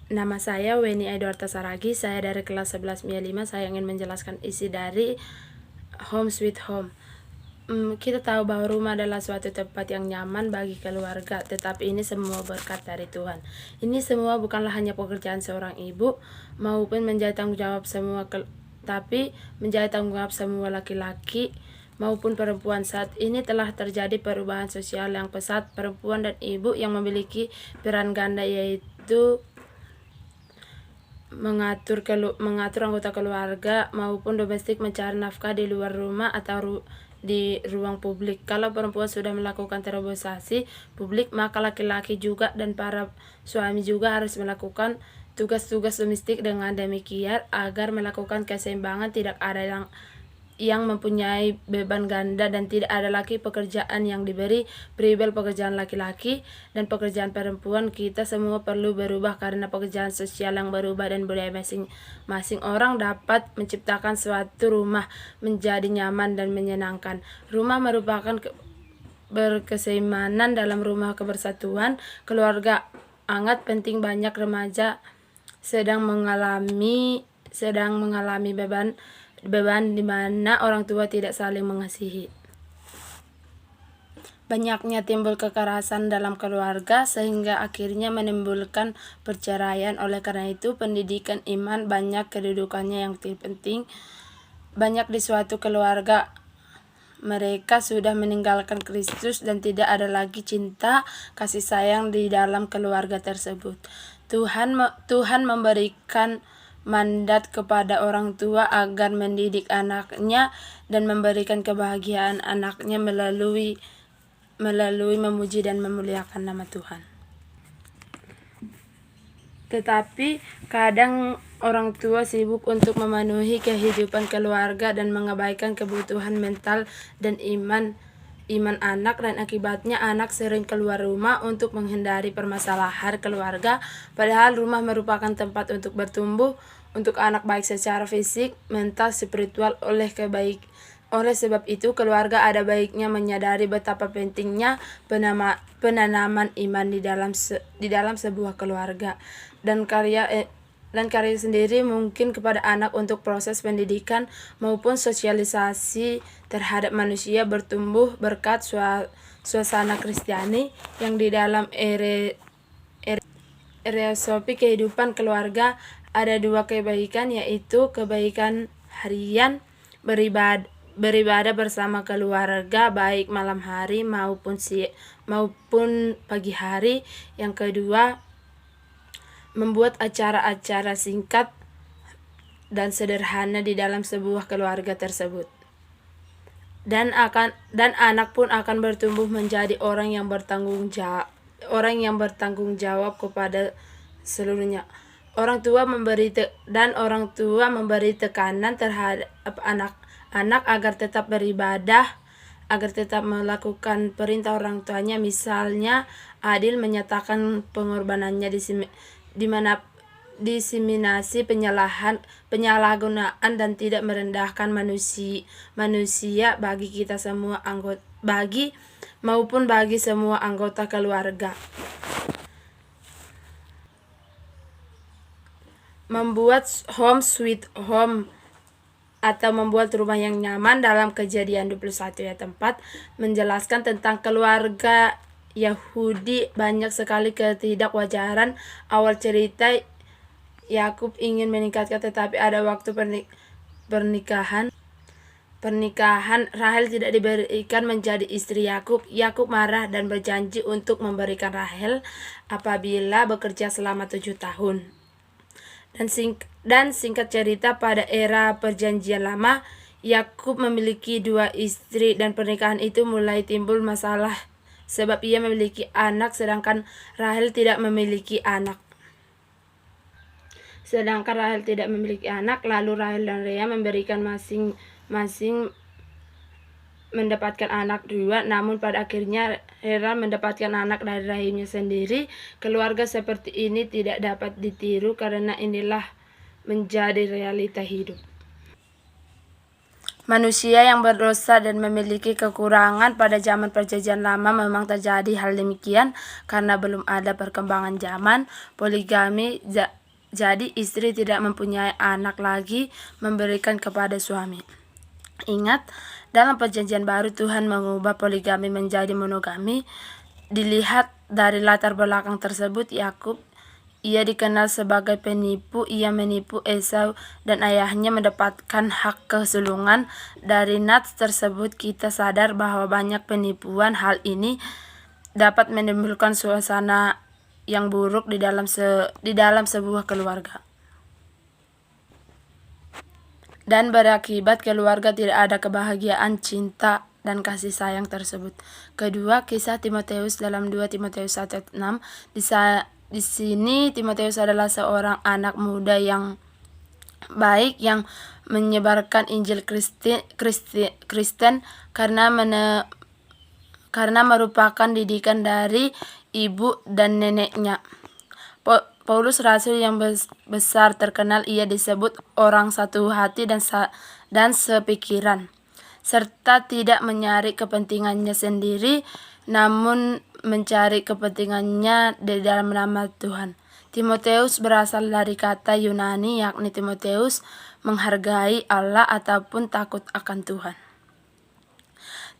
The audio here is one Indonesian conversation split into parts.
Nama saya Weni Edwarta Saragi, saya dari kelas 11 MIA 5. Saya ingin menjelaskan isi dari Home Sweet Home. Kita tahu bahwa rumah adalah suatu tempat yang nyaman bagi keluarga, tetapi ini semua berkat dari Tuhan. Ini semua bukanlah hanya pekerjaan seorang ibu, maupun menjadi tanggung jawab tapi menjadi tanggung jawab semua laki-laki maupun perempuan. Saat ini telah terjadi perubahan sosial yang pesat. Perempuan dan ibu yang memiliki peran ganda, yaitu mengatur anggota keluarga maupun domestik, mencari nafkah di luar rumah atau di ruang publik. Kalau perempuan sudah melakukan terobosasi publik, maka laki-laki juga dan para suami juga harus melakukan tugas-tugas domestik. Dengan demikian, agar melakukan keseimbangan, tidak ada yang mempunyai beban ganda dan tidak ada lagi pekerjaan yang diberi peribel pekerjaan laki-laki dan pekerjaan perempuan. Kita semua perlu berubah karena pekerjaan sosial yang berubah dan budaya masing-masing orang dapat menciptakan suatu rumah menjadi nyaman dan menyenangkan. Rumah merupakan berkeseimbangan. Dalam rumah kebersatuan keluarga sangat penting. Banyak remaja sedang mengalami beban di mana orang tua tidak saling mengasihi. Banyaknya timbul kekerasan dalam keluarga sehingga akhirnya menimbulkan perceraian. Oleh karena itu, pendidikan iman banyak kedudukannya yang penting. Banyak di suatu keluarga mereka sudah meninggalkan Kristus dan tidak ada lagi cinta kasih sayang di dalam keluarga tersebut. Tuhan memberikan mandat kepada orang tua agar mendidik anaknya dan memberikan kebahagiaan anaknya melalui memuji dan memuliakan nama Tuhan. Tetapi kadang orang tua sibuk untuk memenuhi kehidupan keluarga dan mengabaikan kebutuhan mental dan iman anak, dan akibatnya anak sering keluar rumah untuk menghindari permasalahan keluarga, padahal rumah merupakan tempat untuk bertumbuh untuk anak, baik secara fisik, mental, spiritual. Oleh sebab itu, keluarga ada baiknya menyadari betapa pentingnya penanaman iman di dalam sebuah keluarga, dan karya sendiri mungkin kepada anak untuk proses pendidikan maupun sosialisasi terhadap manusia bertumbuh berkat suasana Kristiani yang di dalam filosofi kehidupan keluarga ada dua kebaikan, yaitu kebaikan harian beribadah bersama keluarga baik malam hari maupun pagi hari. Yang kedua, membuat acara-acara singkat dan sederhana di dalam sebuah keluarga tersebut. Dan anak pun akan bertumbuh menjadi orang yang bertanggung jawab kepada seluruhnya. Orang tua memberi tekanan terhadap anak agar tetap beribadah, agar tetap melakukan perintah orang tuanya. Misalnya, adil menyatakan pengorbanannya diseminasi penyalahgunaan dan tidak merendahkan manusia bagi kita semua bagi semua anggota keluarga. Membuat home sweet home atau membuat rumah yang nyaman dalam Kejadian 21 ayat 4 menjelaskan tentang keluarga Yahudi. Banyak sekali ketidakwajaran. Awal cerita, Yakub ingin menikahkan, tetapi ada waktu pernikahan Rahel tidak diberikan menjadi istri Yakub. Yakub marah dan berjanji untuk memberikan Rahel apabila bekerja selama 7 tahun. Dan singkat cerita, pada era Perjanjian Lama, Yakub memiliki 2 istri dan pernikahan itu mulai timbul masalah sebab ia memiliki anak sedangkan Rahel tidak memiliki anak. Lalu Rahel dan Lea memberikan masing-masing mendapatkan anak 2, namun pada akhirnya Hera mendapatkan anak dari rahimnya sendiri. Keluarga seperti ini tidak dapat ditiru karena inilah menjadi realita hidup. Manusia yang berdosa dan memiliki kekurangan pada zaman Perjanjian Lama memang terjadi hal demikian karena belum ada perkembangan zaman poligami. Jadi istri tidak mempunyai anak lagi memberikan kepada suami. Ingat, dalam Perjanjian Baru Tuhan mengubah poligami menjadi monogami. Dilihat dari latar belakang tersebut, Yakub, ia dikenal sebagai penipu. Ia menipu Esau dan ayahnya mendapatkan hak kesulungan. Dari nats tersebut kita sadar bahwa banyak penipuan. Hal ini dapat menimbulkan suasana yang buruk di dalam sebuah keluarga dan berakibat keluarga tidak ada kebahagiaan, cinta, dan kasih sayang tersebut. Kedua, kisah Timotius dalam 2 Timotius 1:6. Di sini Timotius adalah seorang anak muda yang baik yang menyebarkan Injil Kristen karena merupakan didikan dari ibu dan neneknya. Paulus rasul yang besar terkenal, ia disebut orang satu hati dan sepikiran, serta tidak mencari kepentingannya sendiri, namun mencari kepentingannya di dalam nama Tuhan. Timotius berasal dari kata Yunani, yakni Timotheus, menghargai Allah ataupun takut akan Tuhan.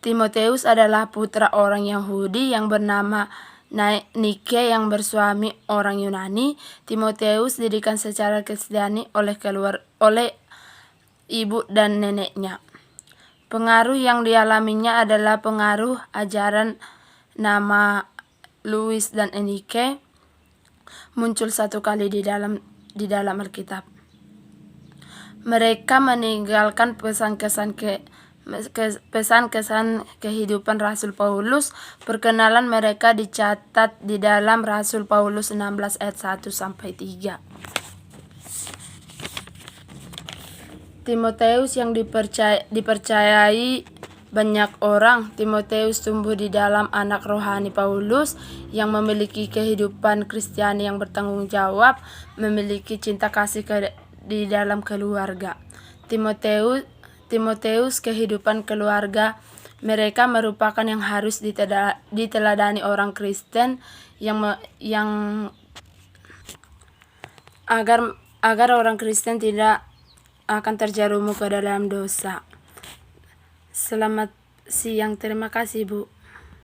Timotius adalah putra orang Yahudi yang bernama Nike yang bersuami orang Yunani. Timotius didikan secara Kristiani oleh ibu dan neneknya. Pengaruh yang dialaminya adalah pengaruh ajaran nama Louis dan Enrique muncul satu kali di dalam Alkitab. Mereka meninggalkan pesan-kesan kehidupan Rasul Paulus. Perkenalan mereka dicatat di dalam Rasul Paulus 16 ayat 1-3. Timotius yang dipercayai banyak orang. Timotius tumbuh di dalam anak rohani Paulus yang memiliki kehidupan Kristiani yang bertanggung jawab, memiliki cinta kasih di dalam keluarga. Timotius kehidupan keluarga mereka merupakan yang harus diteladani orang Kristen yang agar orang Kristen tidak akan terjerumus ke dalam dosa. Selamat siang, terima kasih Bu.